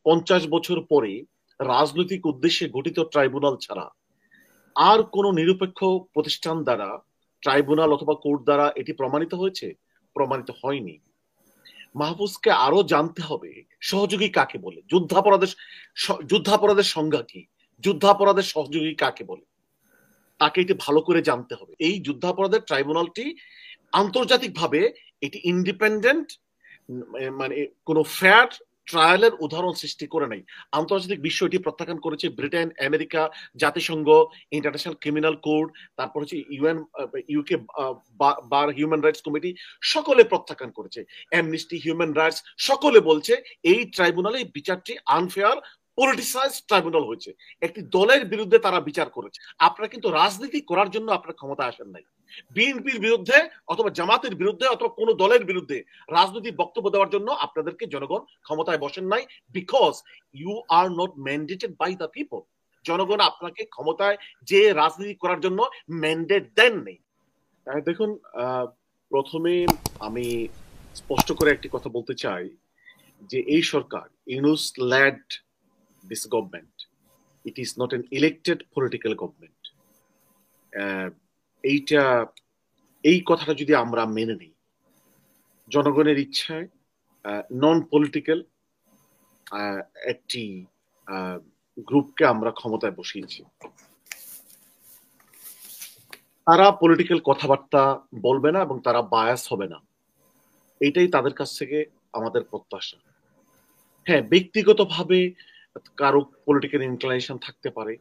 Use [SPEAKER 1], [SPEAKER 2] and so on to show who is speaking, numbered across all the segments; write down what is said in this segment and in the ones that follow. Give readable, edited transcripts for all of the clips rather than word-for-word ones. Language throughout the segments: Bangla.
[SPEAKER 1] 50 বছর পরে রাজনৈতিক উদ্দেশ্যে গঠিত ট্রাইব্যুনাল ছাড়া আর কোন নিরপেক্ষ প্রতিষ্ঠান দ্বারা, ট্রাইব্যুনাল অথবা কোর্ট দ্বারা এটি প্রমাণিত হয়েছে? প্রমাণিত হয়নি। মাহফুজকে আরো জানতে হবে সহযোগী কাকে বলে, যুদ্ধাপরাধের সংজ্ঞা কি, যুদ্ধাপরাধের সহযোগী কাকে বলে, তাকে এটি ভালো করে জানতে হবে। এই যুদ্ধাপরাধের ট্রাইব্যুনালটি আন্তর্জাতিকভাবে এটি ইন্ডিপেন্ডেন্ট, মানে কোনো ফেয়ার ট্রায়ালের উদাহরণ সৃষ্টি করে নাই। আন্তর্জাতিক বিশ্ব এটি প্রত্যাখ্যান করেছে। ব্রিটেন, আমেরিকা, জাতিসংঘ, ইন্টারন্যাশনাল ক্রিমিনাল কোর্ট, তারপর হচ্ছে ইউকে বার হিউম্যান রাইটস কমিটি, সকলে প্রত্যাখ্যান করেছে। অ্যামনিস্টি, হিউম্যান রাইটস সকলে বলছে এই ট্রাইব্যুনালে বিচারটি আনফেয়ার, পলিটিসাইজ ট্রাইব্যুনাল হয়েছে। একটি দলের বিরুদ্ধে তারা বিচার করেছে। আপনারা কিন্তু রাজনীতি করার জন্য আপনার ক্ষমতা আসেন নাই। বিএনপির বিরুদ্ধে অথবা জামাতের বিরুদ্ধে অথবা কোন দলের বিরুদ্ধে রাজনৈতিক বক্তব্য দেওয়ার জন্য আপনাদেরকে জনগণ ক্ষমতায় বসেন নাই, because you are not mandated by the people. জনগণ আপনাকে ক্ষমতায় যে রাজনীতি করার জন্য ম্যান্ডেট দেন নেই। দেখুন, প্রথমে আমি স্পষ্ট করে একটি কথা বলতে চাই যে এই সরকার, Yunus led this government, it is not an elected political government. এই কথাটা যদি আমরা মেনে নিই, জনগণের ইচ্ছায় নন পলিটিক্যাল একটি গ্রুপকে আমরা ক্ষমতায় বসিয়েছি। তারা পলিটিক্যাল কথাবার্তা বলবে না এবং তারা বায়াস হবে না, এটাই তাদের কাছ থেকে আমাদের প্রত্যাশা। হ্যাঁ, ব্যক্তিগতভাবে কারো পলিটিক্যাল ইনক্লিনেশন থাকতে পারে,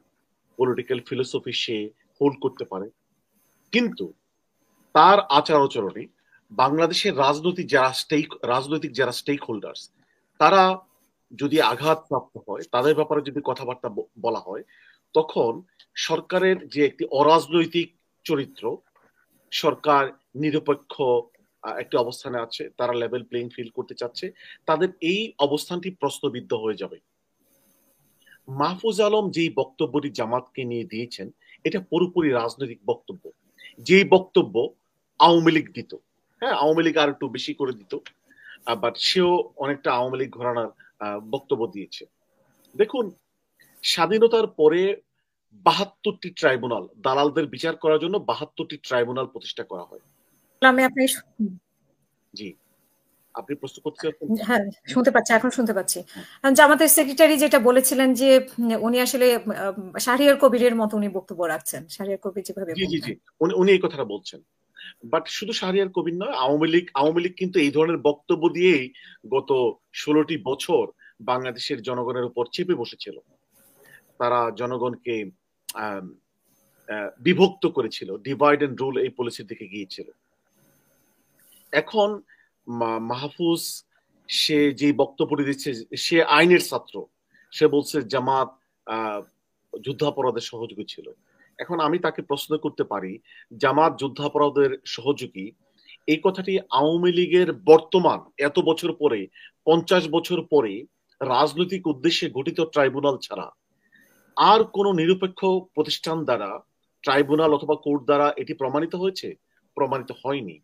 [SPEAKER 1] পলিটিক্যাল ফিলোসফি সে হোল্ড করতে পারে, কিন্তু তার আচার আচরণে বাংলাদেশের রাজনৈতিক যারা স্টেক হোল্ডার্স, তারা যদি আঘাতপ্রাপ্ত হয়, তাদের ব্যাপারে যদি কথাবার্তা বলা হয়, তখন সরকারের যে একটি অরাজনৈতিক চরিত্র, সরকার নিরপেক্ষ একটি অবস্থানে আছে, তারা লেভেল প্লেইং ফিল্ড করতে চাচ্ছে, তাদের এই অবস্থানটি প্রশ্নবিদ্ধ হয়ে যাবে। মাহফুজ আলম যেই বক্তব্যটি জামাতকে নিয়ে দিয়েছেন, এটা পুরোপুরি রাজনৈতিক বক্তব্য। যেই বক্তব্য আওয়ামী লীগ দিত, হ্যাঁ, আওয়ামী লীগ আর একটু বেশি করে দিত, বাট সেও অনেকটা আওয়ামী লীগ ঘরানার বক্তব্য দিয়েছে। দেখুন, স্বাধীনতার পরে 72টি ট্রাইব্যুনাল, দালালদের বিচার করার জন্য 72টি ট্রাইব্যুনাল প্রতিষ্ঠা করা হয়। জি, আপনি প্রশ্ন করতে চাচ্ছেন?
[SPEAKER 2] হ্যাঁ, শুনতে পাচ্ছি, এখন শুনতে পাচ্ছি। জামাতের সেক্রেটারি যেটা বলেছিলেন যে উনি আসলে শাহরিয়ার কবিরের মতো উনি বক্তব্য রাখছেন, শাহরিয়ার কবির যেভাবে।
[SPEAKER 1] জি জি জি, উনি এই কথাটা বলছেন। বাট শুধু শাহরিয়ার কবির নয়, আওয়ামী লীগ কিন্তু এই ধরনের বক্তব্য দিয়েই গত 16টি বছর বাংলাদেশের জনগণের উপর চেপে বসেছিল। তারা জনগণকে বিভক্ত করেছিল, ডিভাইড এন্ড রুল এই পলিসির দিকে গিয়েছিল। এখন মাহফুজ সে যে বক্তব্যটি দিচ্ছে, সে আইনের ছাত্র, সে বলছে জামাত যুদ্ধাপরাধের সহযোগী ছিল। এখন আমি তাকে প্রশ্ন করতে পারি, জামাত যুদ্ধাপরাধের সহযোগী, এই কথাটি আওয়ামী লীগের বর্তমান এত বছর পরে, 50 বছর পরে রাজনৈতিক উদ্দেশ্যে গঠিত ট্রাইব্যুনাল ছাড়া আর কোন নিরপেক্ষ প্রতিষ্ঠান দ্বারা, ট্রাইব্যুনাল অথবা কোর্ট দ্বারা এটি প্রমাণিত হয়েছে? প্রমাণিত হয়নি।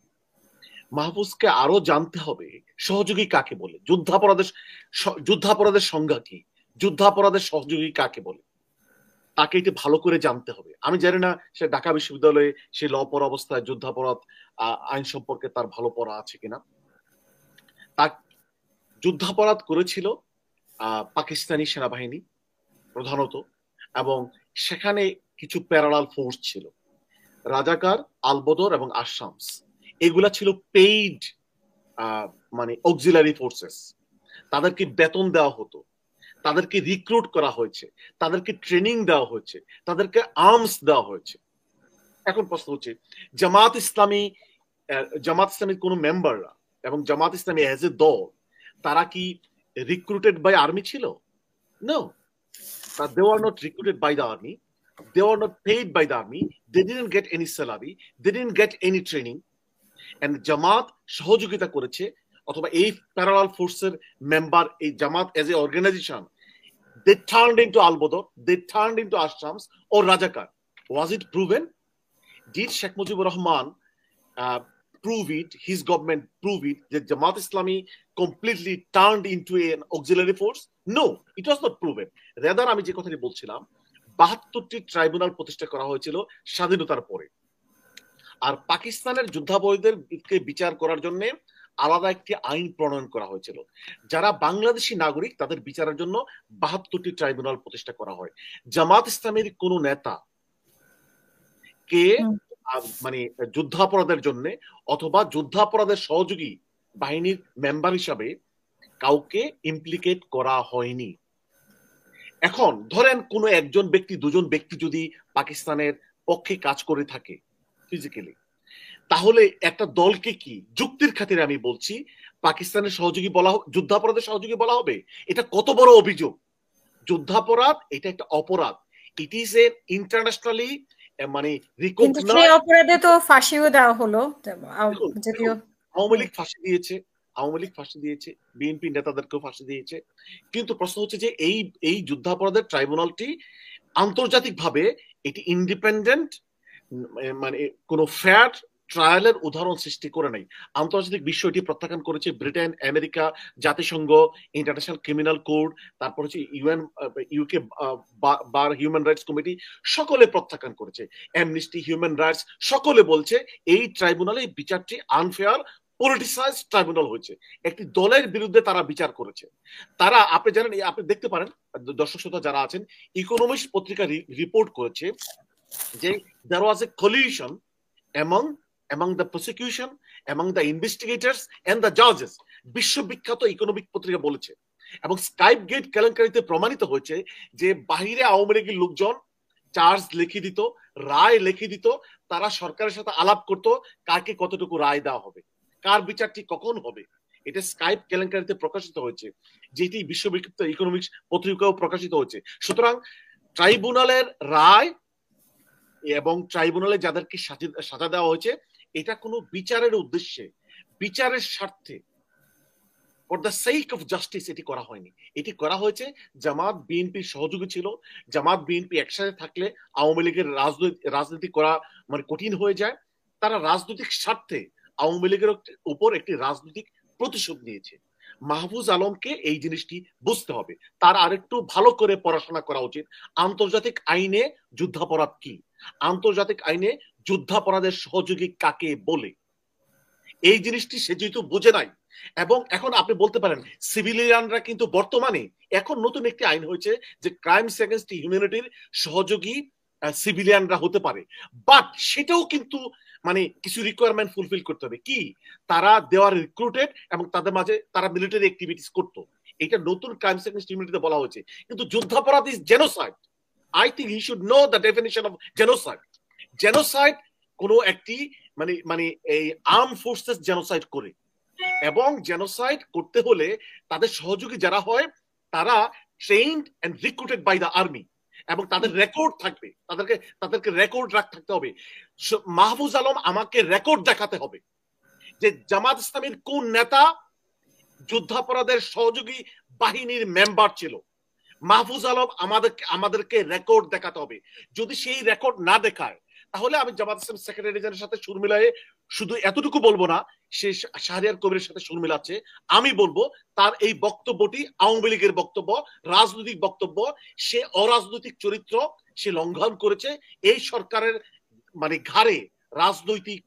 [SPEAKER 1] মাহফুজকে আরো জানতে হবে সহযোগী কাকে বলে, যুদ্ধাপরাধের সংজ্ঞা কি, যুদ্ধাপরাধের সহযোগী কাকে বলে, তাকে এটি ভালো করে জানতে হবে। আমি জানি না সে ঢাকা বিশ্ববিদ্যালয়ে সে ল পড়া অবস্থায় যুদ্ধাপরাধ আইন সম্পর্কে তার ভালো পড়া আছে কিনা। তার যুদ্ধাপরাধ করেছিল পাকিস্তানি সেনাবাহিনী প্রধানত, এবং সেখানে কিছু প্যারালাল ফোর্স ছিল, রাজাকার, আলবদর এবং আশামস। এগুলা ছিল পেইড মানে অক্সিলারি ফোর্সেস। তাদেরকে বেতন দেওয়া হতো, তাদেরকে রিক্রুট করা হয়েছে, তাদেরকে ট্রেনিং দেওয়া হয়েছে, তাদেরকে আর্মস দেওয়া হয়েছে। এখন প্রশ্ন হচ্ছে, জামাত ইসলামীর কোন মেম্বাররা এবং জামাত ইসলামী এজ এ দল, তারা কি রিক্রুটেড বাই আর্মি ছিল? No, they were not recruited by the army, they were not paid by the army, they didn't get any salary, they didn't get any training, and Jamaat সহযোগিতা করেছে, অথবা এই প্যারালাল ফোর্সের মেম্বার, এই Jamaat as a organization, they turned into Al-Badr, they turned into Ashams or Rajakar. Was it proven? Did Sheikh Mujibur Rahman prove it, his government prove it, that Jamaat Islami completely turned into an auxiliary force? No, it was not proven. Rather আমি যে কথাটি বলছিলাম, 72টি ট্রাইব্যুনাল প্রতিষ্ঠা করা হয়েছিল স্বাধীনতার পরে, আর পাকিস্তানের যুদ্ধাপরাধীদেরকে বিচার করার জন্য আলাদা একটি আইন প্রণয়ন করা হয়েছিল। যারা বাংলাদেশি নাগরিক তাদের বিচারের জন্য 72টি ট্রাইব্যুনাল প্রতিষ্ঠা করা হয়। জামাত ইসলামের কোন নেতা কে মানে যুদ্ধাপরাধের জন্য অথবা যুদ্ধাপরাধের সহযোগী বাহিনীর মেম্বার হিসাবে কাউকে ইমপ্লিকেট করা হয়নি। এখন ধরেন কোন একজন ব্যক্তি, দুজন ব্যক্তি যদি পাকিস্তানের পক্ষে কাজ করে থাকে ফিজিক্যালি, তাহলে একটা দলকে কি যুক্তির খাতিরে আমি বলছি পাকিস্তানের সহযোগী বলা, যুদ্ধাপরাধের সহযোগী বলা হবে? এটা কত বড় অভিযোগ! যুদ্ধাপরাধ এটা একটা অপরাধ। ইট ইজ এ ইন্টারন্যাশনালি মানে
[SPEAKER 2] সেই অপরাধে তো ফাঁসিও দেওয়া হলো। যদিও
[SPEAKER 1] আওয়ামী লীগ ফাঁসি দিয়েছে, আওয়ামী লীগ ফাঁসি দিয়েছে, বিএনপি নেতাদেরকেও ফাঁসি দিয়েছে। কিন্তু প্রশ্ন হচ্ছে যে এই যুদ্ধাপরাধের ট্রাইব্যুনালটি আন্তর্জাতিকভাবে এটি ইন্ডিপেন্ডেন্ট, মানে কোন ফেয়ার ট্রায়ালের উদাহরণ সৃষ্টি করে নাই। আন্তর্জাতিক বিশ্ব এটি প্রত্যাখ্যান করেছে। ব্রিটেন, আমেরিকা, জাতিসংঘ, ইন্টারন্যাশনাল ক্রিমিনাল কোড, তারপর হচ্ছে ইউএন, ইউকে বার হিউম্যান রাইটস কমিটি, সকলে প্রত্যাখ্যান করেছে। অ্যামনিস্টি, হিউম্যান রাইটস সকলে বলছে এই ট্রাইব্যুনালে বিচারটি আনফেয়ার, পলিটিসাইজ ট্রাইব্যুনাল হয়েছে। একটি দলের বিরুদ্ধে তারা বিচার করেছে। তারা, আপনি জানেন, আপনি দেখতে পারেন, দর্শক শ্রোতা যারা আছেন, ইকোনমিক্স পত্রিকা রিপোর্ট করেছে যে there was a collusion among the prosecution, among the investigators and the judges. বিশ্ববিখ্যাত ইকোনমিক পত্রিকা বলেছে। এবং স্কাইপ গেট কেলেঙ্কারিতে প্রমাণিত হয়েছে যে বাহিরে আওয়ামী লীগের লোকজন চার্জ লিখে দিত, রায় লিখে দিত, তারা সরকারের সাথে আলাপ করত কাকে কতটুকু রায় দেওয়া হবে, কার বিচারটি কখন হবে। এটা স্কাইপ কেলেঙ্কারিতে প্রকাশিত হয়েছে, যেটি বিশ্ববিখ্যাত ইকোনমিক্স পত্রিকাও প্রকাশিত হয়েছে। সুতরাং ট্রাইব্যুনালের রায় এবং ট্রাইব্যুনালে যাদেরকে সাজা দেওয়া হয়েছে, এটা কোনো বিচারের উদ্দেশ্যে, বিচারের স্বার্থে, for the sake of justice এটি করা হয়নি। এটি করা হয়েছে জামাত বিএনপির সহযোগী ছিল। জামাত বিএনপি একসাথে থাকলে আওয়ামী লীগের রাজনীতি করা মানে কঠিন হয়ে যায়। তারা রাজনৈতিক স্বার্থে আওয়ামী লীগের উপর একটি রাজনৈতিক প্রতিশোধ নিয়েছে। মাহফুজ আলমকে এই জিনিসটি বুঝতে হবে। তার আরেকটু ভালো করে পড়াশোনা করা উচিত। আন্তর্জাতিক আইনে যুদ্ধাপরাধ কি, আন্তর্জাতিক আইনে যুদ্ধাপরাধের সহযোগী কাকে বলে, এই জিনিসটি সে যেহেতু বুঝে নাই। এবং এখন আপনি বলতে পারেন সিভিলিয়ানরা কিন্তু বর্তমানে এখন নতুন একটি আইন হয়েছে যে ক্রাইমস এগেইনস্ট হিউম্যানিটির সহযোগী সিভিলিয়ানরা হতে পারে, বাট সেটাও কিন্তু মানে কিছু রিকোয়ারমেন্ট ফুলফিল করতে হবে। কি? তারা দেওয়ার রিক্রুটেড এবং তাদের মাঝে তারা মিলিটারি অ্যাক্টিভিটিস করতো। এটা নতুন ক্রাইমস এগেইনস্ট হিউম্যানিটিতে বলা হয়েছে। কিন্তু যুদ্ধাপরাধ is genocide. I think he should know the definition of genocide. Genocide কোনো একটি মানে মানে এই আর্ম ফোর্সেস জেনোসাইড করে, এবং জেনোসাইড করতে হলে তাদের সহযোগী যারা হয় তারা trained and recruited by the army, এবং তাদের রেকর্ড থাকবে, তাদেরকে রেকর্ড থাকতে হবে। মাহফুজ আলম আমাকে রেকর্ড দেখাতে হবে যে জামাত ইসলামীর কোন নেতা যুদ্ধাপরাধের সহযোগী বাহিনীর মেম্বার ছিল। মাহফুজ আলম আমাদেরকে রেকর্ড দেখাতে হবে। যদি সেই রেকর্ড না দেখায়, তাহলে আমি জামাত ইসলাম সেক্রেটারি জেনারেলের সাথে সুর মিলায়ে শুধু এতটুকু বলবো না সে শাহরিয়ার কবিরের সাথে সুর মিলাচ্ছে। আমি বলবো তার এই বক্তব্যটি আওয়ামী লীগের বক্তব্য, রাজনৈতিক বক্তব্য। সে অরাজনৈতিক চরিত্র সে লঙ্ঘন করেছে। এই সরকারের মানে ঘাড়ে রাজনৈতিক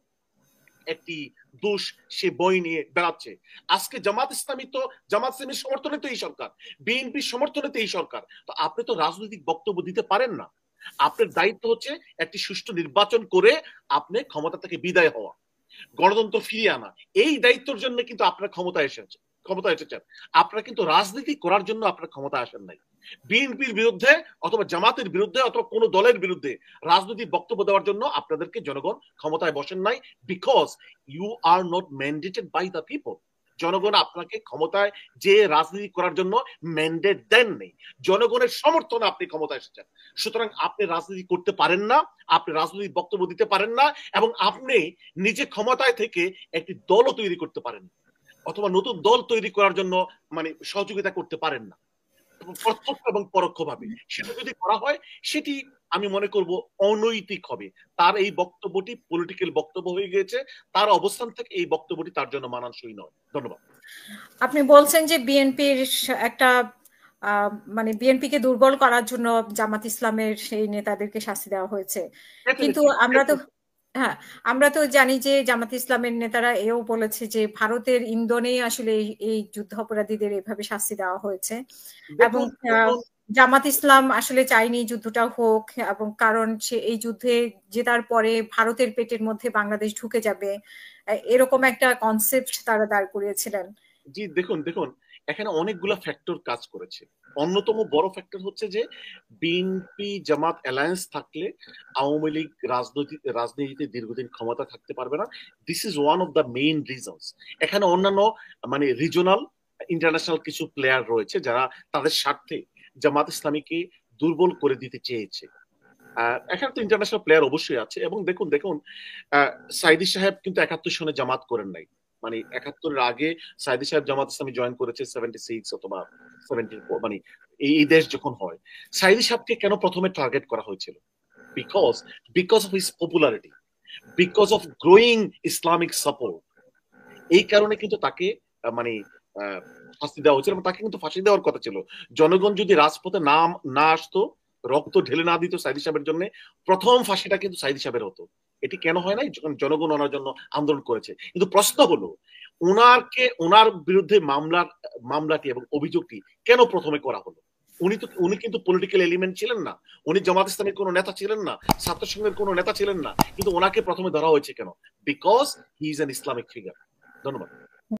[SPEAKER 1] একটি দোষ সে বই নিয়ে বেড়াচ্ছে। আজকে জামাত ইসলামীর সমর্থনে তো এই সরকার, বিএনপির সমর্থনে তো এই সরকার। তো আপনি তো রাজনৈতিক বক্তব্য দিতে পারেন না। আপনার দায়িত্ব হচ্ছে একটি সুষ্ঠু নির্বাচন করে আপনি ক্ষমতা থেকে বিদায় হওয়া, গণতন্ত্র ফিরিয়ে আনা। এই দায়িত্বের জন্য কিন্তু আপনার ক্ষমতা এসেছেন। আপনারা কিন্তু রাজনীতি করার জন্য আপনার ক্ষমতা আসেন নাই। বিএনপির বিরুদ্ধে অথবা জামাতের বিরুদ্ধে অথবা কোন দলের বিরুদ্ধে রাজনৈতিক বক্তব্য দেওয়ার জন্য আপনাদেরকে জনগণ ক্ষমতায় বসেন নাই, because you are not mandated by the people. জনগণ আপনাকে ক্ষমতায় যে রাজনীতি করার জন্য ম্যান্ডেট দেন নেই, জনগণের সমর্থনে আপনি ক্ষমতায় এসেছেন। সুতরাং আপনি রাজনীতি করতে পারেন না, আপনি রাজনৈতিক বক্তব্য দিতে পারেন না, এবং আপনি নিজে ক্ষমতায় থেকে একটি দলও তৈরি করতে পারেন না, অথবা নতুন দল তৈরি করার জন্য মানে সহযোগিতা করতে পারেন না প্রত্যক্ষ এবং পরোক্ষভাবে। সেটা যদি করা হয় সেটি আমি মনে করব অনৈতিক হবে। তার এই বক্তব্যটি পলিটিক্যাল বক্তব্য হয়ে গিয়েছে। তার অবস্থান থেকে এই বক্তব্যটি তার জন্য মানানসই নয়। ধন্যবাদ।
[SPEAKER 2] আপনি বলছেন যে বিএনপির একটা মানে বিএনপিকে দুর্বল করার জন্য জামাত ইসলামের সেই নেতাদেরকে শাস্তি দেওয়া হয়েছে। কিন্তু
[SPEAKER 1] Definitely,
[SPEAKER 2] আমরা তো
[SPEAKER 1] definitely.
[SPEAKER 2] হ্যাঁ, আমরা তো জানি যে জামাত ইসলামের নেতারা এও বলেছে যে ভারতের ইন্ধনেই আসলে এই যুদ্ধাপরাধীদের এভাবে শাস্তি দেওয়া হয়েছে, এবং
[SPEAKER 1] দেখুন দেখুন
[SPEAKER 2] জামাত ইসলাম আসলে চায়নি যুদ্ধটা হোক, এবং কারণ সে এই যুদ্ধে জেতার পরে ভারতের পেটের মধ্যে বাংলাদেশ ঢুকে যাবে, এরকম একটা কনসেপ্ট তারা দাঁড় করিয়েছিলেন।
[SPEAKER 1] জি, দেখুন দেখুন এখানে অনেকগুলা ফ্যাক্টর কাজ করেছে। অন্যতম বড় ফ্যাক্টর হচ্ছে যে বিএনপি জামাত অ্যালায়েন্স থাকলে আওয়ামী লীগ রাজনীতিতে দীর্ঘদিন ক্ষমতা থাকতে পারবে না। This is one of the main reasons. এখানে অন্যান্য মানে রিজনাল ইন্টারন্যাশনাল কিছু প্লেয়ার রয়েছে যারা তাদের স্বার্থে জামাত ইসলামীকে দুর্বল করে দিতে চেয়েছে। এখানে তো ইন্টারন্যাশনাল প্লেয়ার অবশ্যই আছে। এবং দেখুন দেখুন সাইদি সাহেব কিন্তু 71 সনে জামাত করেন নাই। মানে 71-এর আগে সাইদি সাহেব জামাত ইসলামী জয়েন করেছে 76 অথবা 74, মানে এই দেশ যখন হয়। সাইদি সাহেবকে কেন প্রথমে টার্গেট করা হয়েছিল? Because because of his popularity, because of growing Islamic support. এই কারণে কিন্তু তাকে মানে শাস্তি দেওয়া হয়েছিল এবং তাকে কিন্তু ফাঁসি দেওয়ার কথা ছিল। জনগণ যদি রাজপথে না আসতো, রক্ত ঢেলে না দিত সাইদি সাহেবের জন্য, প্রথম ফাঁসিটা কিন্তু সাইদি সাহেবের হতো। এটি কেন হয় নাই? যখন জনগণ ওনার জন্য আন্দোলন করেছে। কিন্তু প্রশ্ন হলো ওনার বিরুদ্ধে মামলাটি এবং অভিযোগটি কেন প্রথমে করা হলো? উনি কিন্তু পলিটিক্যাল এলিমেন্ট ছিলেন না, উনি জামাত ইসলামের কোনো নেতা ছিলেন না, ছাত্র সংঘের কোনো নেতা ছিলেন না, কিন্তু ওনাকে প্রথমে ধরা হয়েছে কেন? Because he is an Islamic figure. ধন্যবাদ।